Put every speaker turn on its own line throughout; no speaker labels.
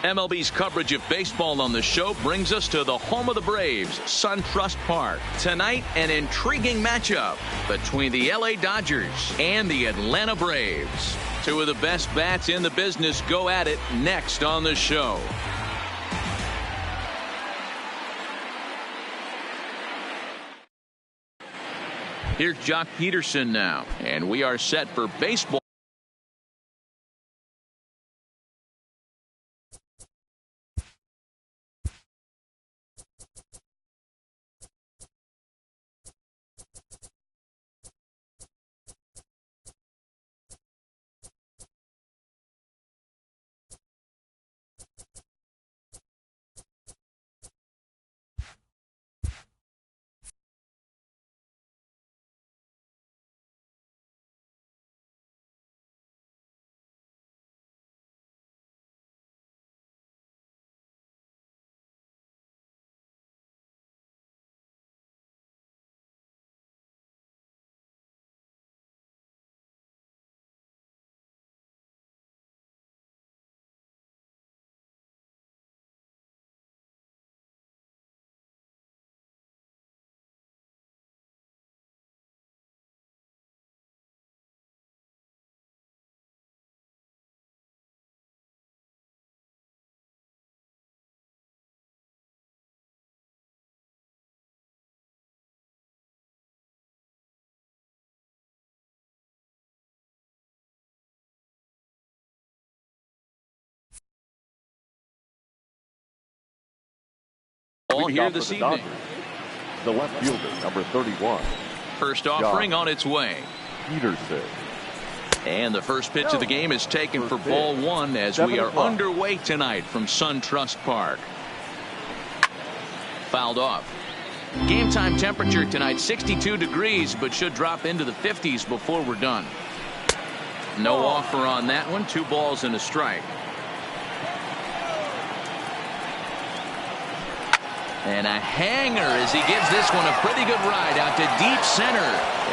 MLB's coverage of baseball on the show brings us to the home of the Braves, SunTrust Park. Tonight, an intriguing matchup between the LA Dodgers and the Atlanta Braves. Two of the best bats in the business go at it next on the show. Here's Jock Peterson now, and we are set for baseball. All here this evening.
The left fielder, number 31.
First offering on its way.
Peterson.
And the first pitch of the game is taken for ball one as we are underway tonight from SunTrust Park. Fouled off. Game time temperature tonight 62 degrees, but should drop into the 50s before we're done. No offer on that one. 2 balls and a strike. And a hanger as he gives this one a pretty good ride out to deep center.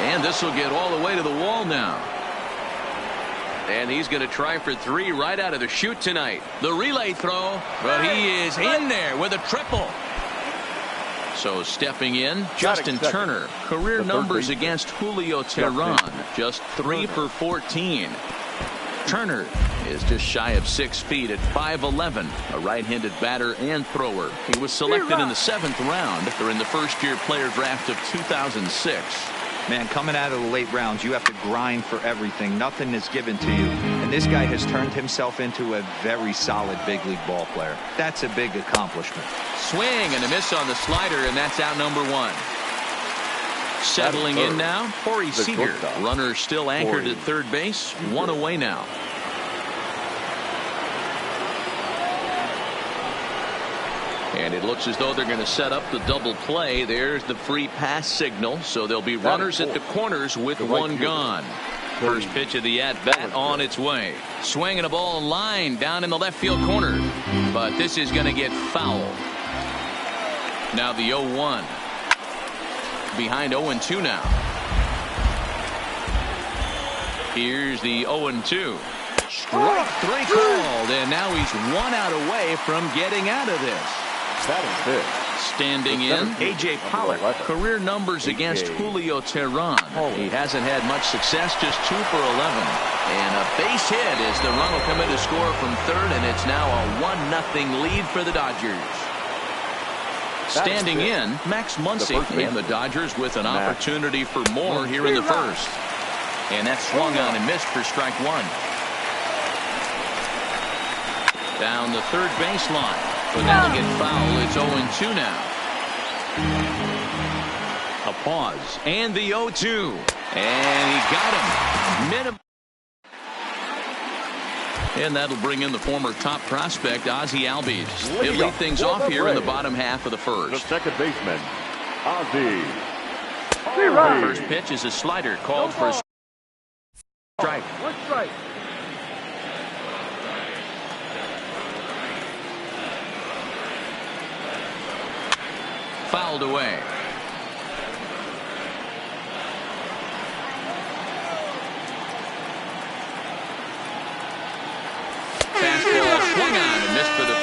And this will get all the way to the wall now. And he's going to try for 3 right out of the chute tonight. The relay throw, but he is in there with a triple. So stepping in, Justin Turner. Career numbers against Julio Teheran, just 3 for 14. Turner is just shy of 6 feet at 5'11", a right-handed batter and thrower. He was selected in the 7th round during the first-year player draft of 2006.
Man, coming out of the late rounds, you have to grind for everything. Nothing is given to you. And this guy has turned himself into a very solid big league ball player. That's a big accomplishment.
Swing and a miss on the slider, and that's out number 1. Settling in now, Corey Seager. Runner still anchored at third base. 1 away now. And it looks as though they're going to set up the double play. There's the free pass signal. So there'll be runners at the corners with 1 gone. First pitch of the at-bat on its way. Swinging a ball line down in the left field corner. But this is going to get foul. Now the 0-1. Behind 0-2 now. Here's the 0-2. Strike 3 called, and now he's 1 out away from getting out of this. Standing in, A.J. Pollock. Career numbers against Julio Teheran. He hasn't had much success, just 2 for 11. And a base hit as the run will come in to score from third, and it's now a 1-0 lead for the Dodgers. Standing in, Max Muncy, and the Dodgers with an opportunity for more here in the first. And that swung on and missed for strike 1. Down the third baseline. But that'll get foul. It's 0-2 now. A pause. And the 0-2. And he got him. And that'll bring in the former top prospect, Ozzie Albies. He'll lead things off here in the bottom half of the first.
The second baseman, Ozzie.
First pitch is a slider called for a strike.
1 strike.
Fouled away. Fastball swung on and missed for the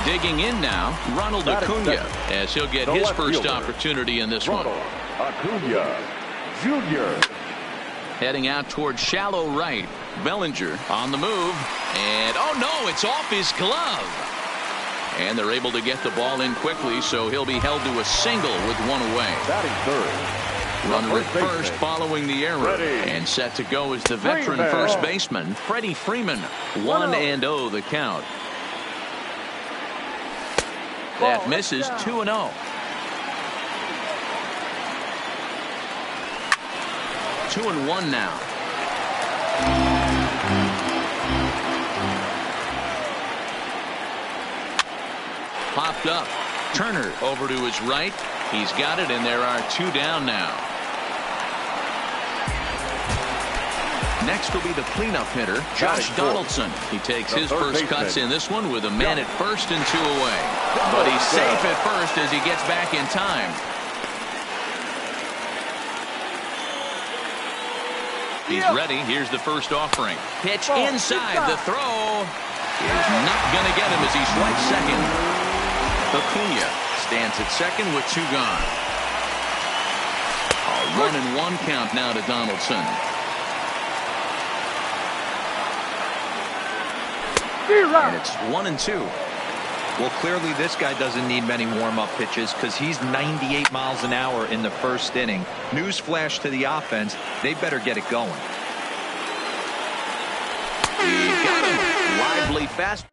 Digging in now, Ronald Acuna, as he'll get his first opportunity in this one.
Acuna Jr.
Heading out towards shallow right. Bellinger on the move. And, oh no, it's off his glove. And they're able to get the ball in quickly, so he'll be held to a single with one away.
Batting third.
Runner at first following the error. And set to go is the veteran first baseman, Freddie Freeman. 1-0 the count. That misses. 2-0. Two and one now. Popped up. Turner over to his right. He's got it, and there are two down now. Next will be the cleanup hitter, Josh Donaldson. He takes his first cuts in this one with a man at first and two away. But he's safe at first as he gets back in time. He's ready. Here's the first offering. Pitch inside. The throw is not going to get him as he swipes second. Acuna stands at second with two gone. A 1-1 count now to Donaldson. And it's 1-2.
Well, clearly this guy doesn't need many warm-up pitches because he's 98 miles an hour in the first inning. Newsflash to the offense, they better get it going.
He got him. Lively fast.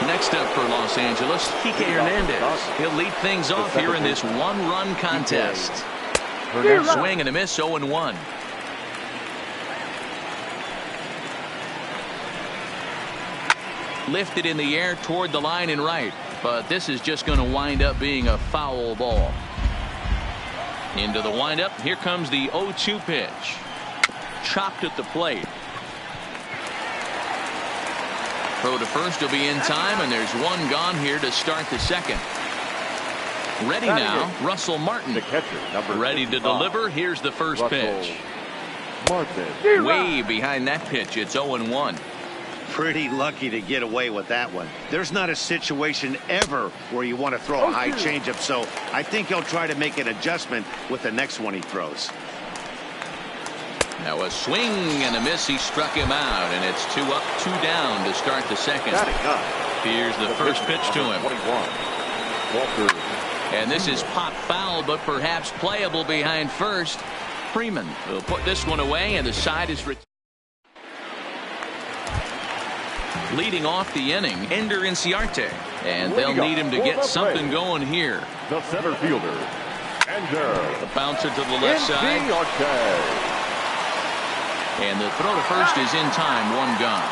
Next up for Los Angeles, Kike Hernandez. He'll lead things off here in this one-run contest. Swing and a miss, 0-1. Lifted in the air toward the line and right, but this is just going to wind up being a foul ball. Into the windup. Here comes the 0-2 pitch. Chopped at the plate. Throw to first will be in time, and there's one gone here to start the second. Ready now, Russell Martin.
The catcher,
ready to deliver. Here's the first pitch.
Martin.
Way behind that pitch. It's 0-1.
Pretty lucky to get away with that one. There's not a situation ever where you want to throw a high changeup, so I think he'll try to make an adjustment with the next one he throws.
Now a swing and a miss. He struck him out, and it's 2 up, 2 down to start the second. Here's the first pitch to him.
Walker.
And this is pop foul, but perhaps playable behind first. Freeman will put this one away, and the side is leading off the inning, Ender Inciarte. And they'll need him to get something going here.
The center fielder, Ender.
The bouncer to the left side. And the throw to first is in time, one gone.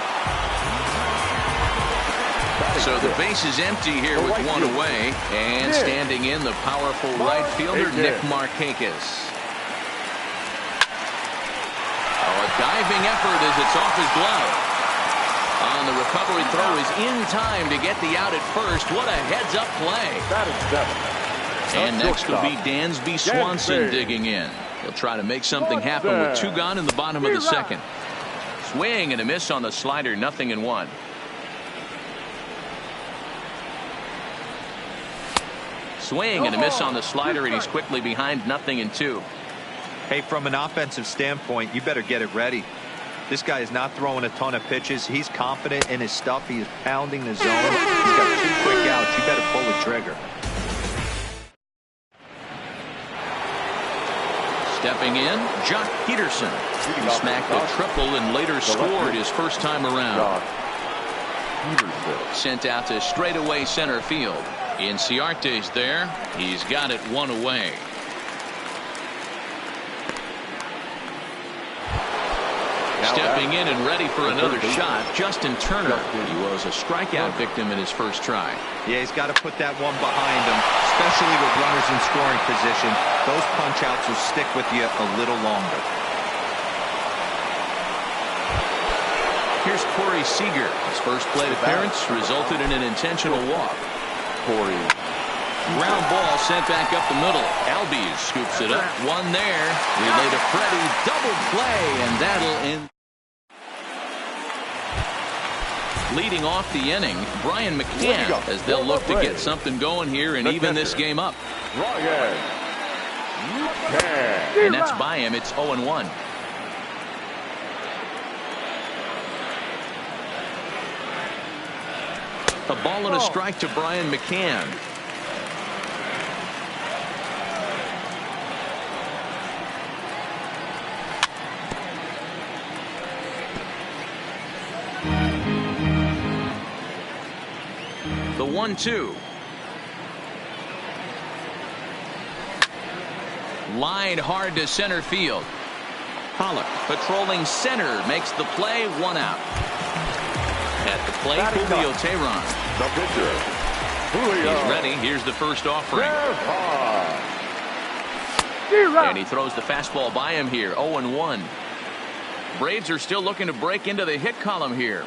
So the base is empty here with one away. And standing in, the powerful right fielder, Nick Markakis. Oh, a diving effort as it's off his glove. On the recovery throw is in time to get the out at first. What a heads-up play. And next will be Dansby Swanson digging in. He'll try to make something happen with two gone in the bottom of the second. Swing and a miss on the slider, 0-1. Swing and a miss on the slider, and he's quickly behind 0-2.
Hey, from an offensive standpoint, you better get it ready. This guy is not throwing a ton of pitches. He's confident in his stuff. He is pounding the zone. He's got 2 quick outs. You better pull the trigger.
Stepping in, Jock Peterson. He smacked a triple and later scored his first time around. Sent out to straightaway center field. Inciarte's there. He's got it one away. Stepping in and ready for another shot, Justin Turner. He was a strikeout victim in his first try.
Yeah, he's got to put that one behind him, especially with runners in scoring position. Those punch-outs will stick with you a little longer.
Here's Corey Seager. His first plate appearance resulted in an intentional walk.
Corey.
Ground ball sent back up the middle. Albies scoops it up. One there. Relay to Freddie. Double play, and that'll end. Leading off the inning, Brian McCann, as they'll look to get something going here and even this game up.
Brian McCann.
And that's by him. It's 0-1. A ball and a strike to Brian McCann. The 1-2. Line hard to center field. Pollock patrolling center makes the play. 1 out. At the plate, Julio Teheran.
The pitcher, Julio.
He's ready. Here's the first offering. And he throws the fastball by him here. 0-1. Braves are still looking to break into the hit column here.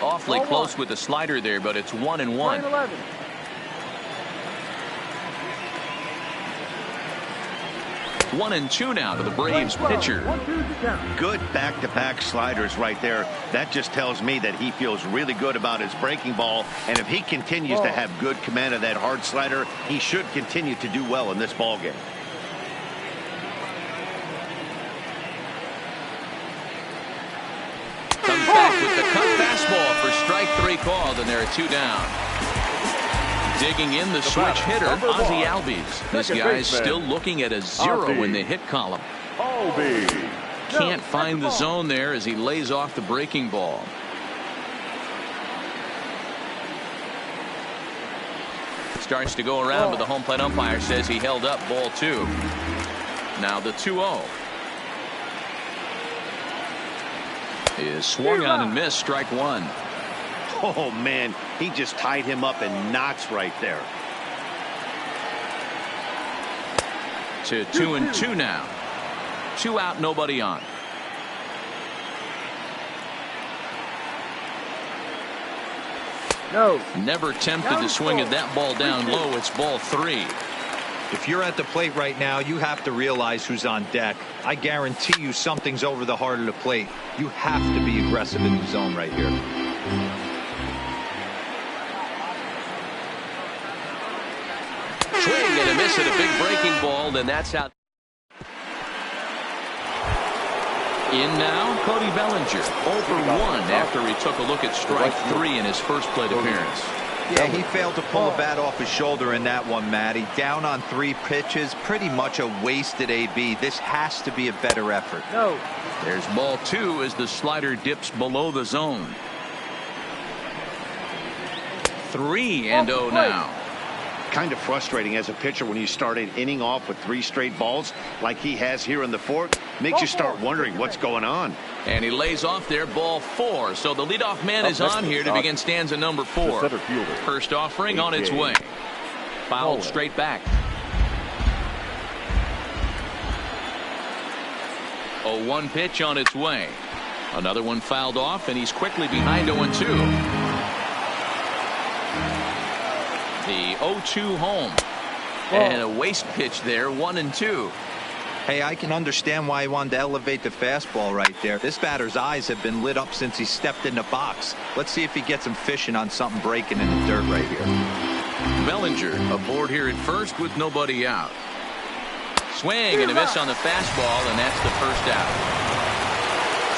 Awfully close with the slider there, but it's 1-1. 1-2 now to the Braves pitcher.
Good back-to-back sliders right there. That just tells me that he feels really good about his breaking ball, and if he continues to have good command of that hard slider, he should continue to do well in this ball game.
Comes back with the cut fastball for strike 3 called, and there are 2 down. Digging in the switch hitter, Ozzie Albies. This guy's still looking at a 0 in the hit column. Can't find the zone there as he lays off the breaking ball. Starts to go around, but the home plate umpire says he held up ball 2. Now the 2-0. Is swung on and missed, strike 1.
Oh, man, he just tied him up in knots right there.
To 2-2 now. 2 out, nobody on.
No.
Never tempted to swing at that ball down low. It's ball 3.
If you're at the plate right now, you have to realize who's on deck. I guarantee you something's over the heart of the plate. You have to be aggressive in the zone right here.
Swing and a miss at a big breaking ball, and that's out. In now, Cody Bellinger, 0 for 1 after he took a look at strike 3 in his first plate appearance.
Yeah, he failed to pull a bat off his shoulder in that one, Matty. Down on 3 pitches, pretty much a wasted AB. This has to be a better effort.
No.
There's ball 2 as the slider dips below the zone. 3-0 now.
Kind of frustrating as a pitcher when you start an inning off with 3 straight balls like he has here in the 4th. Makes you start wondering what's going on.
And he lays off there, ball 4. So the leadoff man is on here to begin stanza number 4. First offering on its way. Fouled straight back. 0-1 pitch on its way. Another one fouled off, and he's quickly behind 0-2. The 0-2 home. And a waste pitch there, 1-2.
Hey, I can understand why he wanted to elevate the fastball right there. This batter's eyes have been lit up since he stepped in the box. Let's see if he gets him fishing on something breaking in the dirt right here.
Bellinger aboard here at first with nobody out. Swing and a miss on the fastball, and that's the first out.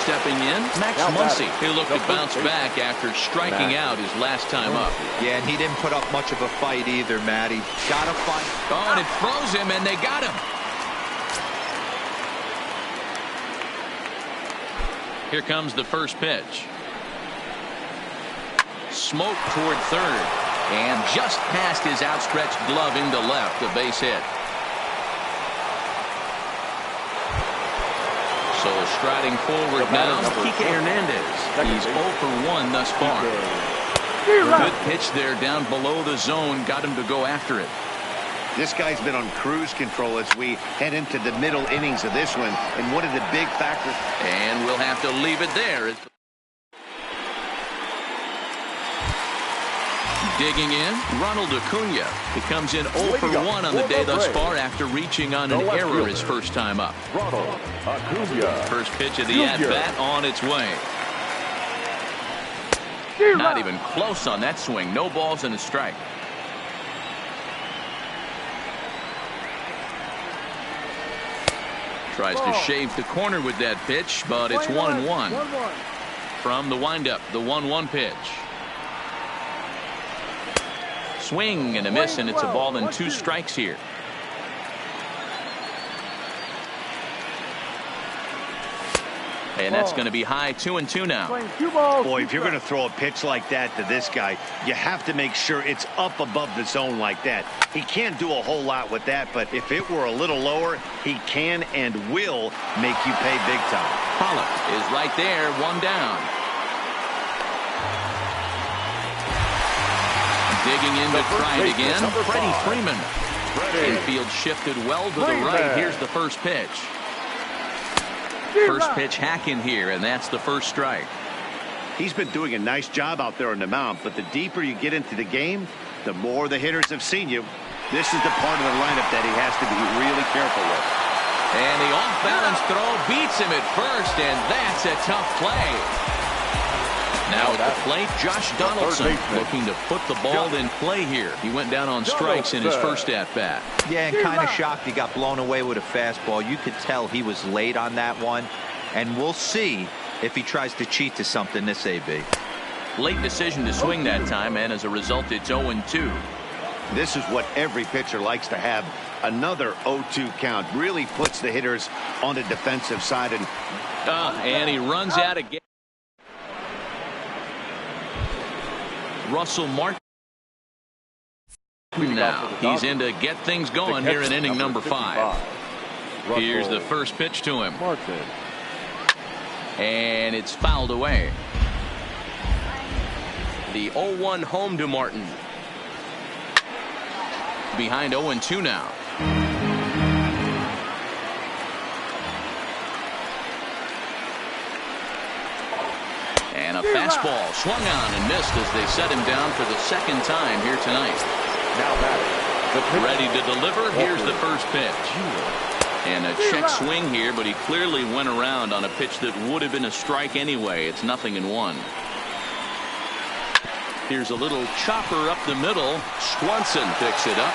Stepping in, Max Muncy. He'll look to bounce back after striking out his last time up.
Yeah, and he didn't put up much of a fight either, Matty. Gotta fight.
Oh, and it froze him, and they got him. Here comes the first pitch. Smoke toward third, and just past his outstretched glove into left, a base hit. So striding forward now, Kike Hernandez. He's 0 for 1 thus far. Good pitch there down below the zone. Got him to go after it.
This guy's been on cruise control as we head into the middle innings of this one. And one of the big factors.
And we'll have to leave it there. Digging in, Ronald Acuna. He comes in 0 for 1 on the day thus far after reaching on an error his first time up.
Ronald Acuna.
First pitch of the at-bat on its way. Not even close on that swing. No balls and a strike. Tries to shave the corner with that pitch, but it's 1-1. From the windup, the 1-1 pitch. Swing and a miss, and it's a ball and 2 strikes here. And that's going to be high, 2-2 now.
Boy, if you're going to throw a pitch like that to this guy, you have to make sure it's up above the zone like that. He can't do a whole lot with that, but if it were a little lower, he can and will make you pay big time.
Pollock is right there, 1 down. Digging in to try it again. Freddie Freeman. Infield shifted well to the right. Here's the first pitch. First pitch hack in here, and that's the first strike.
He's been doing a nice job out there on the mound, but the deeper you get into the game, the more the hitters have seen you. This is the part of the lineup that he has to be really careful with.
And the off-balance throw beats him at first, and that's a tough play. Now at the plate, Josh Donaldson looking to put the ball in play here. He went down on strikes in his first at-bat.
Yeah, and kind of shocked he got blown away with a fastball. You could tell he was late on that one, and we'll see if he tries to cheat to something this AB.
Late decision to swing that time, and as a result, it's 0-2.
This is what every pitcher likes to have. Another 0-2 count really puts the hitters on the defensive side.
And he runs out again. Russell Martin now. He's in to get things going here in inning number 5. Here's the first pitch to him. And it's fouled away. The 0-1 home to Martin. Behind 0-2 now. And a fastball swung on and missed as they set him down for the second time here tonight. Ready to deliver. Here's the first pitch. And a check swing here, but he clearly went around on a pitch that would have been a strike anyway. It's 0-1. Here's a little chopper up the middle. Swanson picks it up.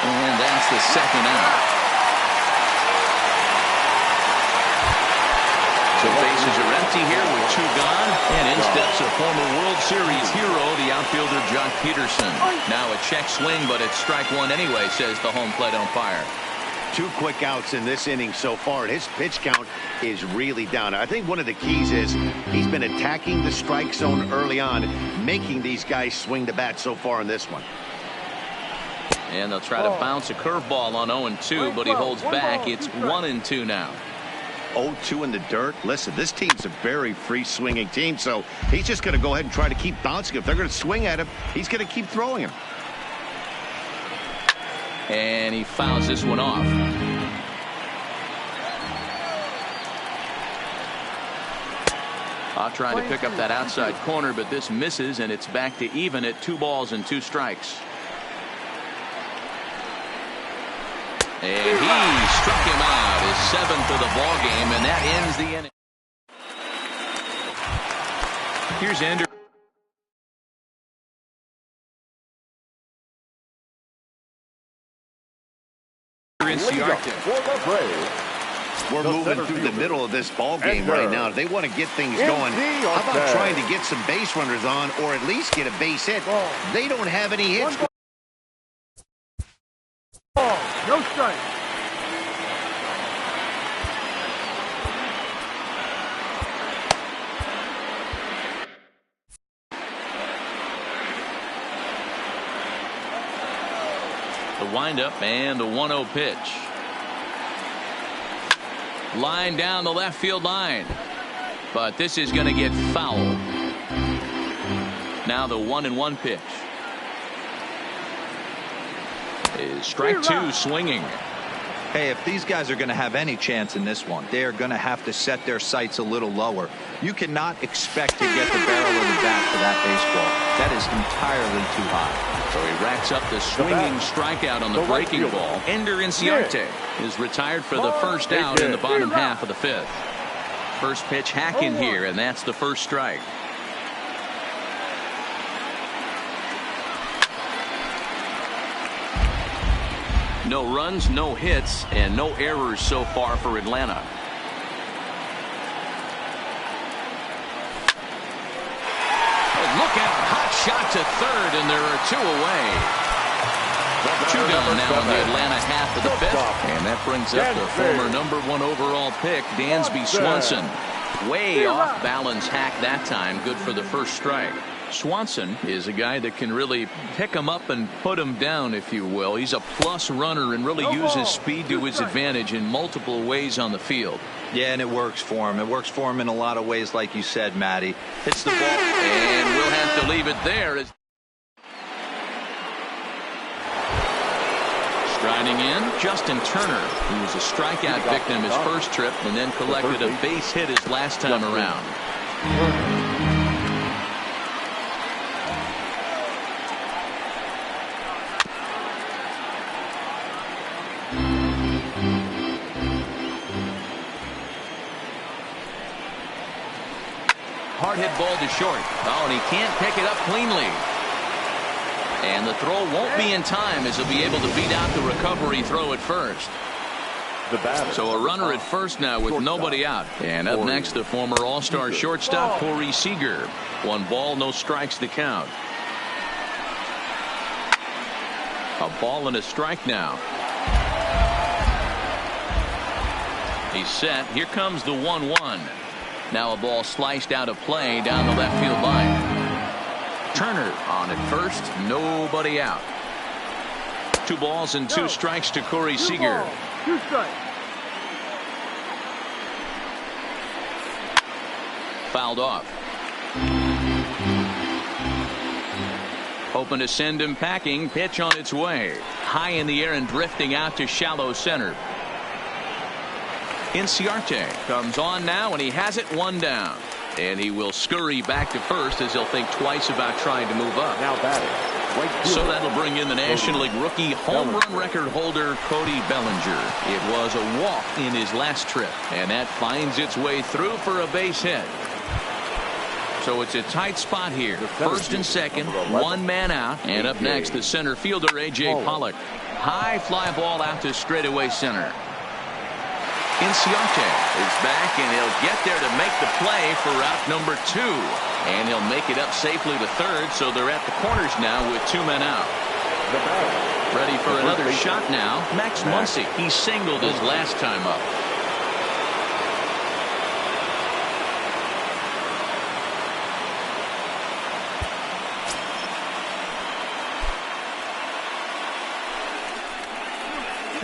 And that's the second out. The bases are empty here with 2 gone, and in steps a former World Series hero, the outfielder Jock Peterson. Now a check swing, but it's strike 1 anyway, says the home plate umpire.
2 quick outs in this inning so far, and his pitch count is really down. I think one of the keys is he's been attacking the strike zone early on, making these guys swing the bat so far in this one.
And they'll try to bounce a curveball on 0-2, but he holds back. It's 1-2 now.
0-2 in the dirt. Listen, this team's a very free swinging team, so he's just going to go ahead and try to keep bouncing. If they're going to swing at him, he's going to keep throwing him.
And he fouls this one off. I'll try to pick up that outside corner, but this misses, and it's back to even at 2 balls and 2 strikes. And he struck him out, his 7th of the ball game, and that ends the inning. Here's Ender.
We're moving through the middle of this ball game right now. They want to get things going. How about trying to get some base runners on, or at least get a base hit? They don't have any hits.
No strike.
The windup and the 1-0 pitch. Line down the left field line. But this is going to get fouled. Now the 1-1 pitch. Is strike 2 swinging.
Hey, if these guys are going to have any chance in this one, they are going to have to set their sights a little lower. You cannot expect to get the barrel of the bat for that baseball. That is entirely too high.
So he racks up the swinging strikeout on the breaking ball. Ender Inciarte is retired for the first out in the bottom half of the 5th. First pitch hack in here, and that's the first strike. No runs, no hits, and no errors so far for Atlanta. Look out, hot shot to third, and there are two away. Two gone now in the Atlanta half of the fifth, and that brings up the former #1 overall pick, Dansby Swanson. Way off balance hack that time, good for the first strike. Swanson is a guy that can really pick him up and put him down, if you will. He's a plus runner and really uses speed to his advantage in multiple ways on the field.
Yeah, and it works for him. It works for him in a lot of ways, like you said, Matty. Hits the ball.
And we'll have to leave it there. Striding in, Justin Turner, who was a strikeout victim his first trip and then collected a base hit his last time around. Hard hit ball to short. Oh, and he can't pick it up cleanly. And the throw won't be in time as he'll be able to beat out the recovery throw at first. So a runner at first now with nobody out. And up next, the former All-Star shortstop Corey Seager. 1 ball, no strikes to count. A ball and a strike now. He's set. Here comes the 1-1. Now a ball sliced out of play down the left field line. Turner on at first, nobody out. 2 balls and 2 strikes to Corey Seager.
2 strikes.
Fouled off. Hoping to send him packing. Pitch on its way. High in the air and drifting out to shallow center. Inciarte comes on now, and he has it 1 down. And he will scurry back to first as he'll think twice about trying to move up.
Now batting.
So that'll bring in the National League rookie home run record holder Cody Bellinger. It was a walk in his last trip, and that finds its way through for a base hit. So it's a tight spot here. First and second, 1 man out, and up next the center fielder A.J. Pollock. High fly ball out to straightaway center. Inciarte is back, and he'll get there to make the play for route number 2. And he'll make it up safely to third, so they're at the corners now with 2 men out. Ready for another shot now. Max Muncy. He singled his last time up.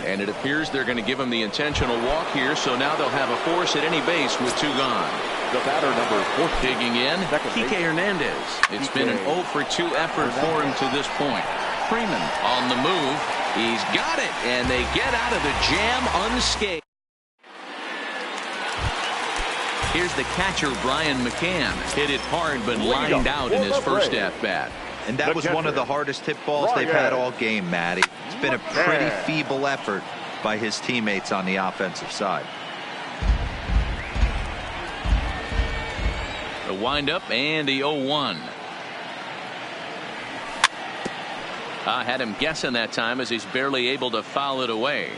And it appears they're going to give him the intentional walk here, so now they'll have a force at any base with 2 gone.
The batter number 4.
Digging in, Kike Hernandez. It's been an 0 for 2 effort for him to this point. Freeman on the move. He's got it, and they get out of the jam unscathed. Here's the catcher, Brian McCann. Hit it hard, but lined out in his first at-bat.
And that was one of the hardest hit balls they've had all game, Matty. It's been a pretty feeble effort by his teammates on the offensive side.
The windup and the 0-1. I had him guessing that time as he's barely able to foul it away.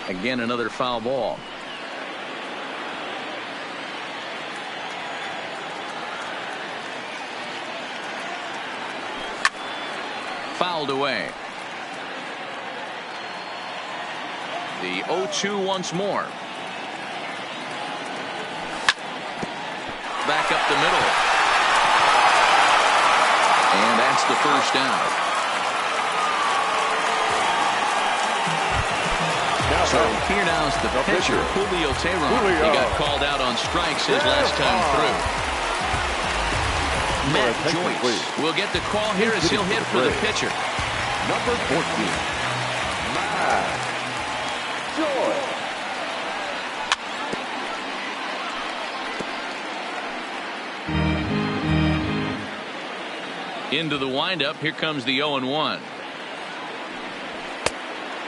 Again, another foul ball. Fouled away. The 0-2 once more. Back up the middle. And that's the first out. So here now is the pitcher, Julio Teheran. He got called out on strikes his last time through. Matt Joyce will get the call here as he'll hit for the pitcher.
Number 14. Matt Joyce.
Into the windup. Here comes the 0-1.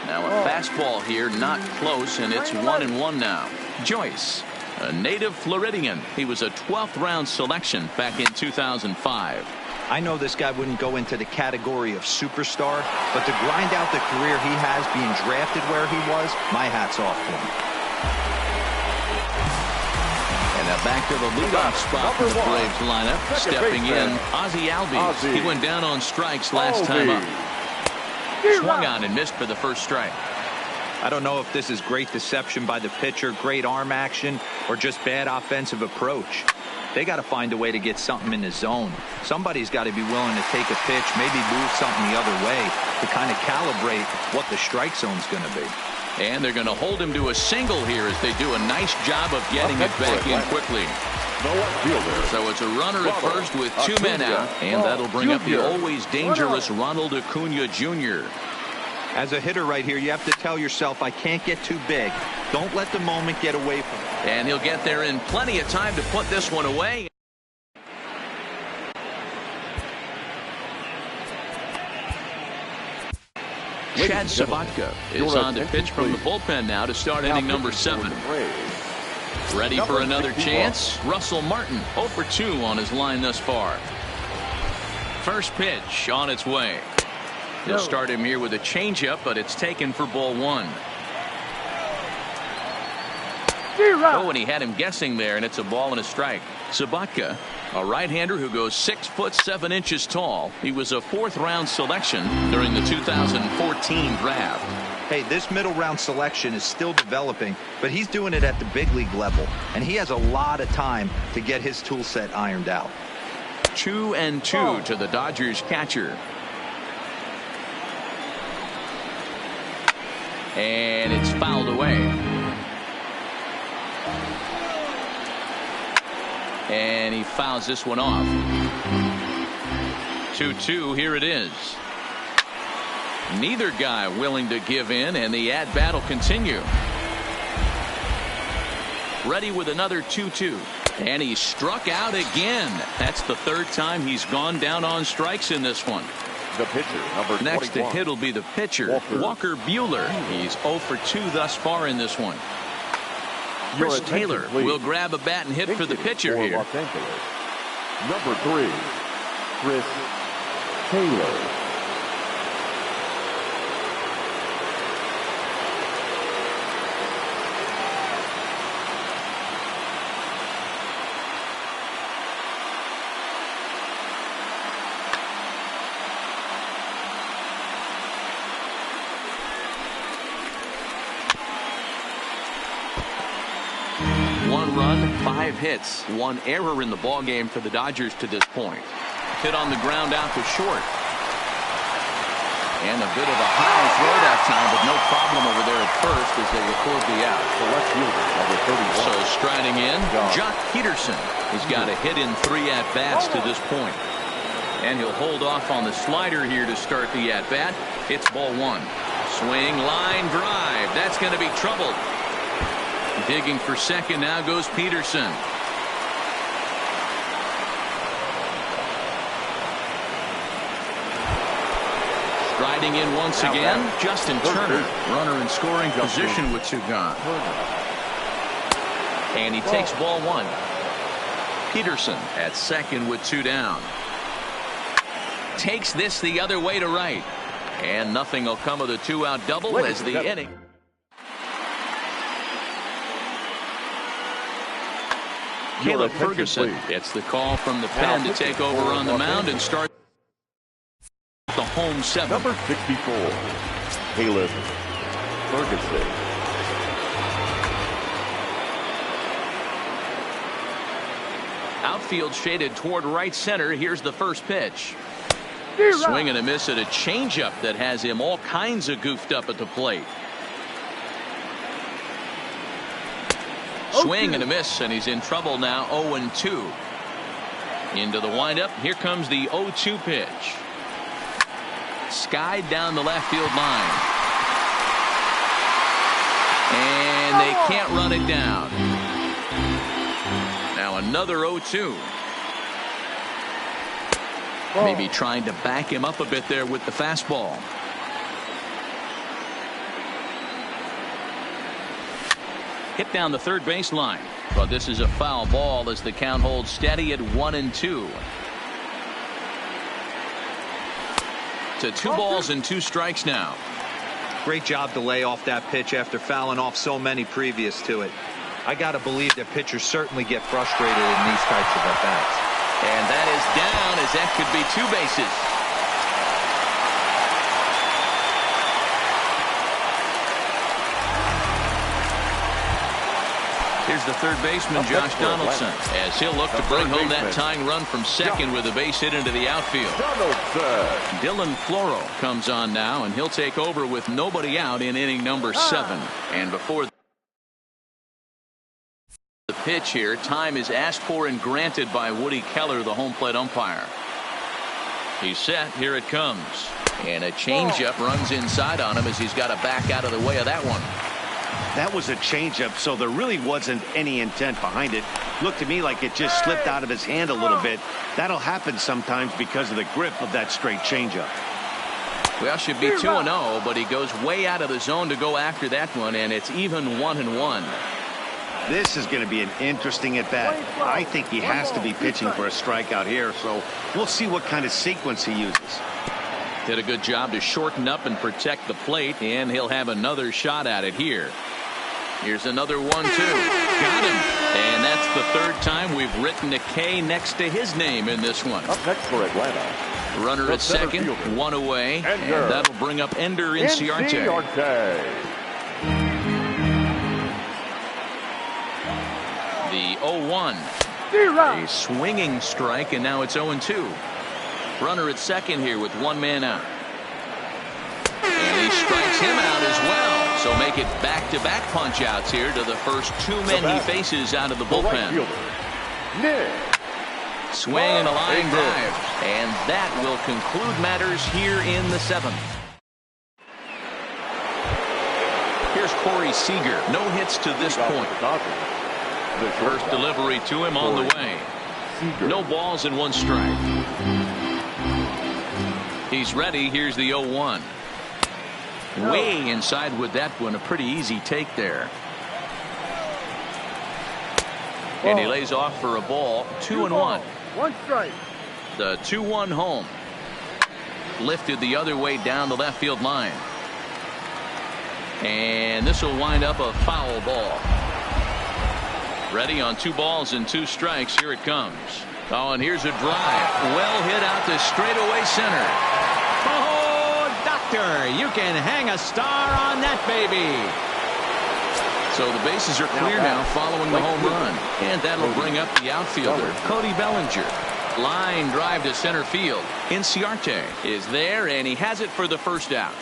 Now a fastball here, not close, and it's 1-1 now. Joyce, a native Floridian. He was a 12th round selection back in 2005.
I know this guy wouldn't go into the category of superstar, but to grind out the career he has being drafted where he was, my hat's off to him.
And now back to the leadoff spot for the Braves lineup. Stepping in, Ozzie Albies. He went down on strikes last time up. Swung on and missed for the first strike.
I don't know if this is great deception by the pitcher, great arm action, or just bad offensive approach. They got to find a way to get something in the zone. Somebody's got to be willing to take a pitch, maybe move something the other way to kind of calibrate what the strike zone's going to be.
And they're going to hold him to a single here as they do a nice job of getting it back in quickly. So it's a runner at first with two men out, and that'll bring up the always dangerous Ronald Acuna Jr.
As a hitter right here, you have to tell yourself, I can't get too big. Don't let the moment get away from you.
And he'll get there in plenty of time to put this one away. Chad Sabatka is on to pitch from the bullpen now to start inning number 7. Ready for another chance? Russell Martin 0 for 2 on his line thus far. First pitch on its way. He'll start him here with a changeup, but it's taken for ball 1. Oh, and he had him guessing there, and it's a ball and a strike. Sabatka, a right-hander who goes 6 foot 7 inches tall. He was a 4th-round selection during the 2014 draft.
Hey, this middle-round selection is still developing, but he's doing it at the big league level, and he has a lot of time to get his tool set ironed out.
2-2 to the Dodgers catcher. And it's fouled away. And he fouls this one off. 2-2, here it is. Neither guy willing to give in, and the at-bat will continue. Ready with another 2-2. And he struck out again. That's the 3rd time he's gone down on strikes in this one.
The pitcher, number
Next to hit will be the pitcher, Walker Buehler. He's 0 for 2 thus far in this one. Chris Taylor will grab a bat and hit for the pitcher here.
Los Angeles. Number 3, Chris Taylor.
Run, 5 hits, 1 error in the ball game for the Dodgers to this point. Hit on the ground out to short. And a bit of a high throw that time, but no problem over there at first as they record the out.
The left fielder, number 31.
So striding in, Jock Peterson. He's got a hit in 3 at-bats to this point. And he'll hold off on the slider here to start the at-bat. It's ball 1. Swing, line, drive. That's going to be trouble. Digging for second now goes Peterson. Striding in once again, Justin Turner. Runner in scoring position with 2 gone. And he takes ball 1. Peterson at second with 2 down. Takes this the other way to right. And nothing will come of the 2-out double as the inning. Caleb Ferguson gets the call from the pen to take over on the mound and start the home 7.
Number 64, Caleb Ferguson.
Outfield shaded toward right center. Here's the first pitch. Swing and a miss at a changeup that has him all kinds of goofed up at the plate. Swing and a miss, and he's in trouble now. 0-2. Into the windup. Here comes the 0-2 pitch. Skied down the left field line. And they can't run it down. Now another 0-2. Maybe trying to back him up a bit there with the fastball. Hit down the third baseline, but this is a foul ball as the count holds steady at 1-2. To 2 balls and 2 strikes now.
Great job to lay off that pitch after fouling off so many previous to it. I got to believe that pitchers certainly get frustrated in these types of at-bats.
And that is down, as that could be 2 bases. Here's the third baseman, Josh Donaldson, as he'll look to bring home that tying run from second with a base hit into the outfield. Dylan Floro comes on now, and he'll take over with nobody out in inning number 7. And before the pitch here, time is asked for and granted by Woody Keller, the home plate umpire. He's set. Here it comes. And a changeup runs inside on him as he's got to back out of the way of that one.
That was a changeup, so there really wasn't any intent behind it. Looked to me like it just slipped out of his hand a little bit. That'll happen sometimes because of the grip of that straight changeup.
Well, should be 2-0, but he goes way out of the zone to go after that one, and it's even 1-1.
This is going to be an interesting at-bat. I think he has to be pitching for a strikeout here, so we'll see what kind of sequence he uses.
Did a good job to shorten up and protect the plate, and he'll have another shot at it here. Here's another 1-2. Got him. And that's the 3rd time we've written a K next to his name in this one.
Up next for Atlanta.
Runner at second, 1 away, and that'll bring up Ender Inciarte. The 0-1. A swinging strike, and now it's 0-2. Runner at second here with 1 man out. And he strikes him out as well. So make it back-to-back punch-outs here to the first 2 men he faces out of the bullpen. Swing and a line drive. And that will conclude matters here in the 7th. Here's Corey Seager. No hits to this point. First delivery to him on the way. No balls and 1 strike. He's ready. Here's the 0-1. Way inside with that one. A pretty easy take there. And he lays off for a ball. 2-1.
1 strike.
The 2-1 home. Lifted the other way down the left field line. And this will wind up a foul ball. Ready on 2 balls and 2 strikes. Here it comes. Oh, and here's a drive. Well hit out to straightaway center.
Oh, doctor, you can hang a star on that baby.
So the bases are clear now following the home run. And that'll bring up the outfielder, Cody Bellinger. Line drive to center field. Inciarte is there, and he has it for the first out.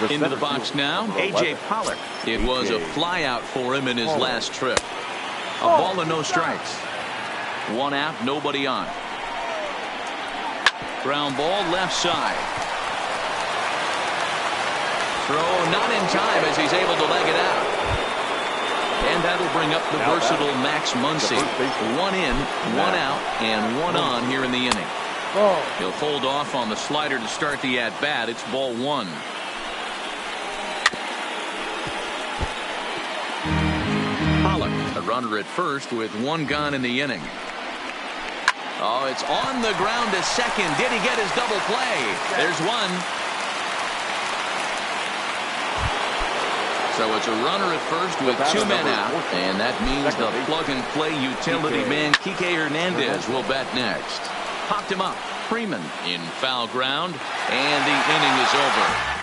Into the box now, A.J. Pollock. It was a fly out for him in his last trip. A ball and no strikes. 1 out, nobody on. Ground ball left side. Throw not in time as he's able to leg it out. And that'll bring up the versatile Max Muncy. 1 in, 1 out, and 1 on here in the inning. He'll hold off on the slider to start the at-bat. It's ball 1. Pollock, a runner at first with 1 gone in the inning. Oh, it's on the ground to second. Did he get his double play? There's 1. So it's a runner at first with 2 men out, and that means the plug-and-play utility man Kike Hernandez will bat next. Popped him up. Freeman in foul ground, and the inning is over.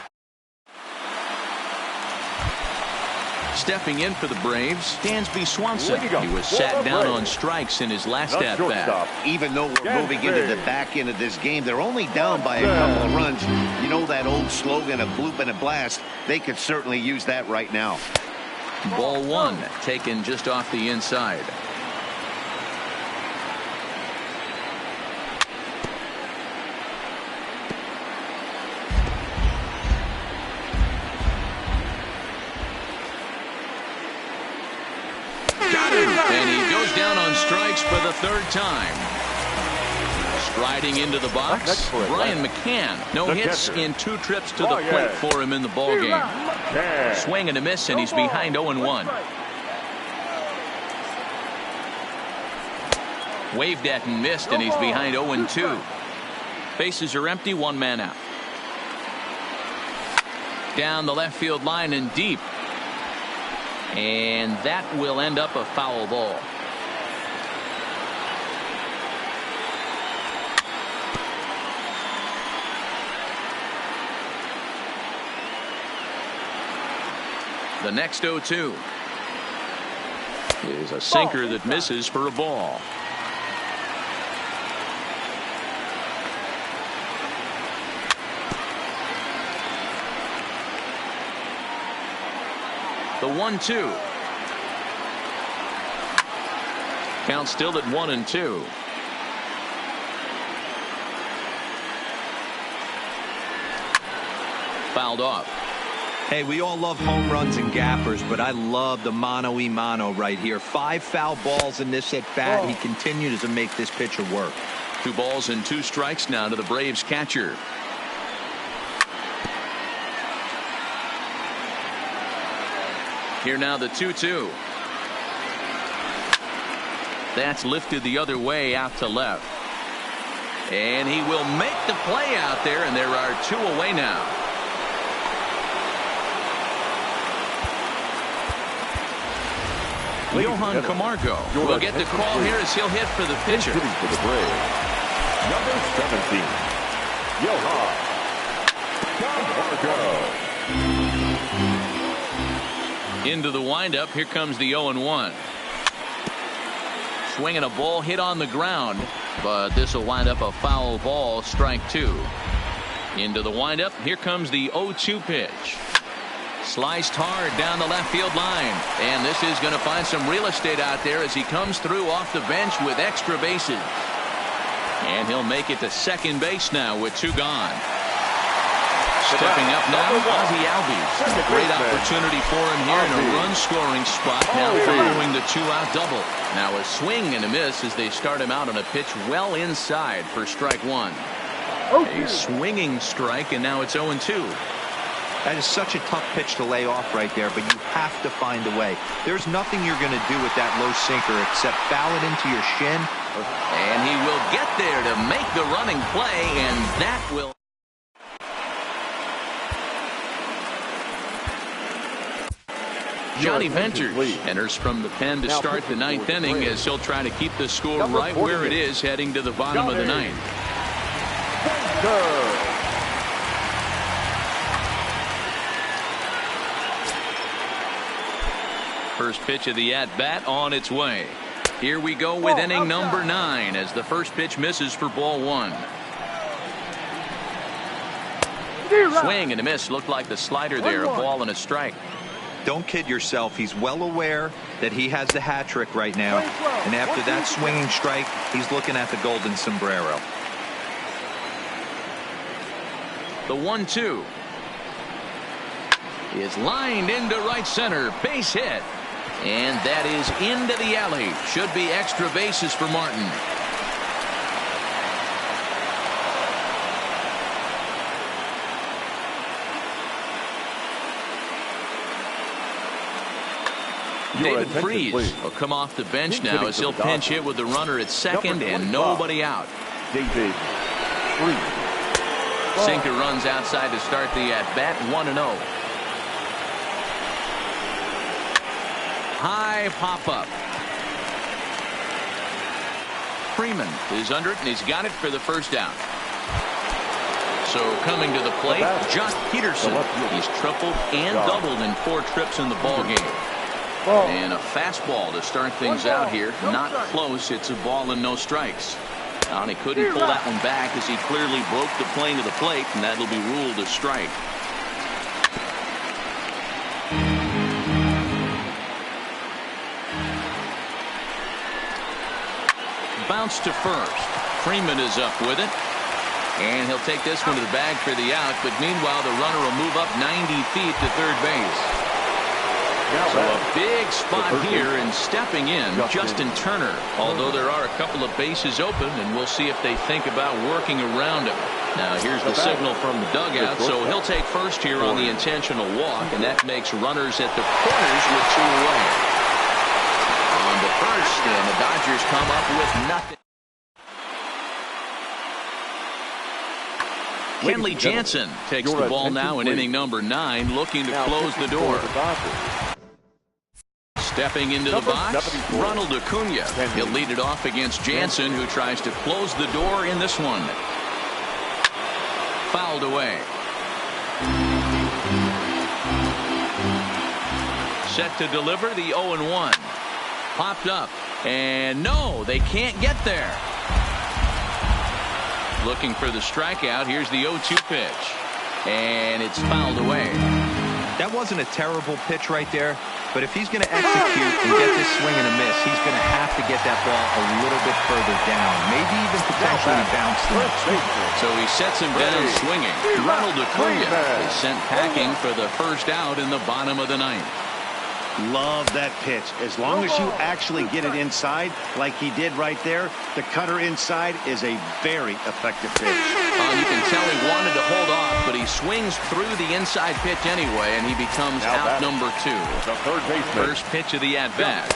Stepping in for the Braves, Dansby Swanson. He was sat down on strikes in his last at-bat.
Even though we're moving into the back end of this game, they're only down by a couple of runs. You know that old slogan, a bloop and a blast. They could certainly use that right now.
Ball 1 taken just off the inside. And he goes down on strikes for the 3rd time. Striding into the box, Brian McCann. No hits in 2 trips to the plate for him in the ballgame. Swing and a miss, and he's behind 0-1. Waved at and missed, and he's behind 0-2. Bases are empty, one man out. Down the left field line and deep. And that will end up a foul ball. The next 0-2 is a sinker that misses for a ball. The 1-2. Count still at 1-2. Fouled off.
Hey, we all love home runs and gappers, but I love the mano-a-mano right here. 5 foul balls in this at-bat. He continues to make this pitcher work.
2 balls and 2 strikes now to the Braves catcher. Here now the 2-2. That's lifted the other way out to left. And he will make the play out there, and there are 2 away now. Johan Camargo will get the call here as he'll hit for the pitcher.
For the Braves, number 17, Johan Camargo.
Into the windup. Here comes the 0-1. Swinging a ball hit on the ground, but this will wind up a foul ball, strike 2. Into the windup. Here comes the 0-2 pitch. Sliced hard down the left field line, and this is going to find some real estate out there as he comes through off the bench with extra bases. And he'll make it to second base now with 2 gone. Stepping up now, Ozzie Albies. Great opportunity for him here in a run-scoring spot now following the 2-out double. Now a swing and a miss as they start him out on a pitch well inside for strike 1. A swinging strike, and now it's 0-2.
That is such a tough pitch to lay off right there, but you have to find a way. There's nothing you're going to do with that low sinker except foul it into your shin.
And he will get there to make the running play, and that will... Johnny Venters enters from the pen to start the 9th inning as he'll try to keep the score right where it is heading to the bottom of the 9th. First pitch of the at-bat on its way. Here we go with inning number 9 as the first pitch misses for ball 1. Swing and a miss. Looked like the slider there. A ball and a strike.
Don't kid yourself. He's well aware that he has the hat trick right now. And after that swinging strike, he's looking at the golden sombrero.
The 1-2 is lined into right center. Base hit. And that is into the alley. Should be extra bases for Martin. David Freese will come off the bench now as he'll pinch hit with the runner at second and nobody out.
David Freese.
Sinker runs outside to start the at-bat. 1-0. High pop-up. Freeman is under it, and he's got it for the first down. So coming to the plate, Josh Peterson. He's tripled and doubled in 4 trips in the ball game. And a fastball to start things out here. Not close. It's a ball and no strikes. And he couldn't pull that one back as he clearly broke the plane to the plate, and that'll be ruled a strike. Bounce to first. Freeman is up with it. And he'll take this one to the bag for the out. But meanwhile, the runner will move up 90 feet to third base. So a big spot here, and stepping in, Justin Turner. Although there are a couple of bases open, and we'll see if they think about working around him. Now here's the signal from the dugout, so he'll take first here on the intentional walk, and that makes runners at the corners with 2 away. On the first, and the Dodgers come up with nothing. Kenley Jansen takes the ball now in inning number 9, looking to close the door. Stepping into the box, Ronald Acuna. He'll lead it off against Jansen, who tries to close the door in this one. Fouled away. Set to deliver the 0-1. Popped up. And no, they can't get there. Looking for the strikeout. Here's the 0-2 pitch. And it's fouled away.
That wasn't a terrible pitch right there, but if he's going to execute and get this swing and a miss, he's going to have to get that ball a little bit further down, maybe even potentially bounce the next.
So he sets him down swinging. Ronald Acuna is sent packing for the first out in the bottom of the 9th.
Love that pitch. As long as you actually get it inside like he did right there, the cutter inside is a very effective pitch.
You can tell he wanted to hold off, but he swings through the inside pitch anyway, and he becomes out number 2.
The third baseman.
First pitch of the at-bat.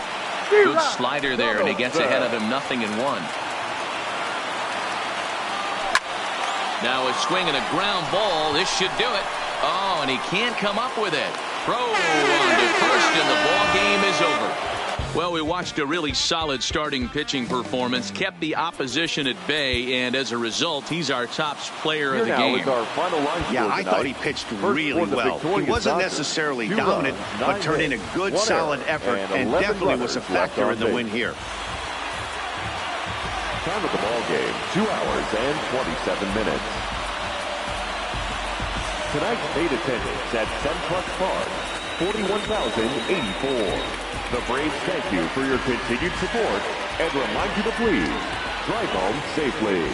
Good slider there, and he gets ahead of him 0-1. Now a swing and a ground ball. This should do it. Oh, and he can't come up with it. Throw on to first, and the ball game is over. Well, we watched a really solid starting pitching performance, kept the opposition at bay, and as a result, he's our top player of the game.
Yeah, I thought he pitched really well. He wasn't necessarily dominant, but turned in a good, solid effort, and definitely was a factor in the win here.
Time of the ball game, 2 hours and 27 minutes. Tonight's paid attendance at SunTrust Park, 41,084. The Braves thank you for your continued support and remind you to please drive home safely.